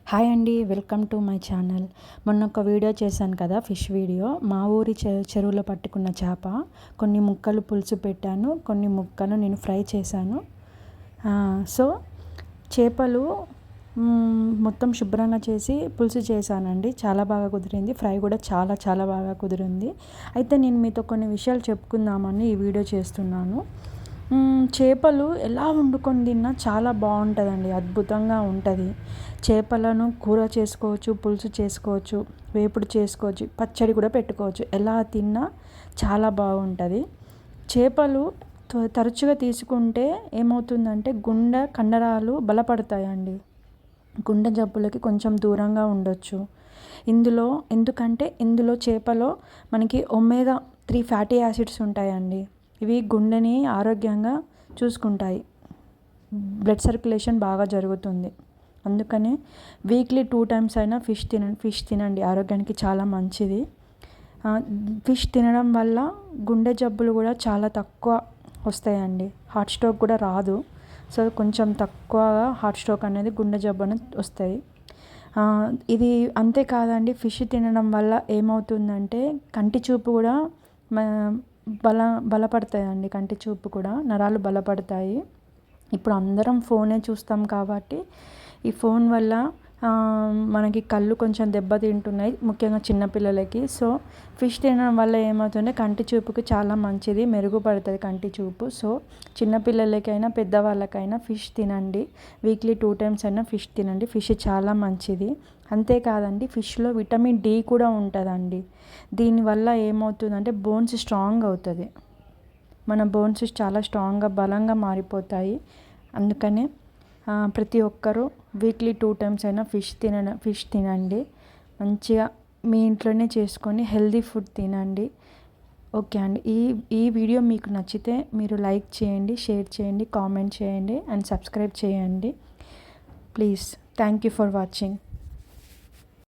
Hi అండి, welcome to my channel. మొన్న ఒక వీడియో చేశాను కదా, ఫిష్ వీడియో. మా ఊరి చెరువులో పట్టుకున్న చేప కొన్ని ముక్కలు పులుసు పెట్టాను, కొన్ని ముక్కలు నేను ఫ్రై చేశాను. సో చేపలు మొత్తం శుభ్రంగా చేసి పులుసు చేశానండి. చాలా బాగా కుదిరింది. ఫ్రై కూడా చాలా చాలా బాగా కుదిరింది. అయితే నేను మీతో కొన్ని విషయాలు చెప్పుకుందామని ఈ వీడియో చేస్తున్నాను. చేపలు ఎలా వండుకొని తిన్నా చాలా బాగుంటుందండి, అద్భుతంగా ఉంటుంది. చేపలను కూర చేసుకోవచ్చు, పులుసు చేసుకోవచ్చు, వేపుడు చేసుకోవచ్చు, పచ్చడి కూడా పెట్టుకోవచ్చు. ఎలా తిన్నా చాలా బాగుంటుంది. చేపలు తరచుగా తీసుకుంటే ఏమవుతుందంటే గుండె కండరాలు బలపడతాయండి. గుండె జబ్బులకి కొంచెం దూరంగా ఉండొచ్చు ఎందుకంటే ఇందులో చేపలో మనకి ఒమేగా 3 ఫ్యాటీ యాసిడ్స్ ఉంటాయండి. ఇవి గుండెని ఆరోగ్యంగా చూసుకుంటాయి, బ్లడ్ సర్క్యులేషన్ బాగా జరుగుతుంది. అందుకని వీక్లీ 2 టైమ్స్ అయినా ఫిష్ తినండి, ఆరోగ్యానికి చాలా మంచిది. ఫిష్ తినడం వల్ల గుండె జబ్బులు కూడా చాలా తక్కువ వస్తాయండి. హార్ట్ స్ట్రోక్ కూడా రాదు. సో కొంచెం తక్కువగా హార్ట్ స్ట్రోక్ అనేది, గుండె జబ్బు అనేది వస్తాయి. ఇది అంతేకాదండి, ఫిష్ తినడం వల్ల ఏమవుతుందంటే కంటి చూపు కూడా బలపడతాయండి. కంటి చూపు కూడా, నరాలు బలపడతాయి. ఇప్పుడు అందరం ఫోనే చూస్తాం కాబట్టి ఈ ఫోన్ వల్ల మనకి కళ్ళు కొంచెం దెబ్బతింటున్నాయి, ముఖ్యంగా చిన్నపిల్లలకి. సో ఫిష్ తినడం వల్ల ఏమవుతుందంటే కంటి చూపుకి చాలా మంచిది, మెరుగుపడుతుంది కంటి చూపు. సో చిన్నపిల్లలకైనా పెద్దవాళ్ళకైనా ఫిష్ తినండి. వీక్లీ 2 టైమ్స్ అయినా ఫిష్ తినండి. ఫిష్ చాలా మంచిది. అంతేకాదండి, ఫిష్లో విటమిన్ డి కూడా ఉంటుందండి. దీనివల్ల ఏమవుతుందంటే బోన్స్ స్ట్రాంగ్ అవుతుంది. మన బోన్స్ చాలా స్ట్రాంగ్గా, బలంగా మారిపోతాయి. అందుకనే ప్రతి ఒక్కరూ వీక్లీ 2 టైమ్స్ అయినా ఫిష్ తినండి. మంచిగా మీ ఇంట్లోనే చేసుకొని హెల్దీ ఫుడ్ తినండి. ఓకే అండి, ఈ వీడియో మీకు నచ్చితే మీరు లైక్ చేయండి, షేర్ చేయండి, కామెంట్ చేయండి అండ్ సబ్స్క్రైబ్ చేయండి please. Thank you for watching.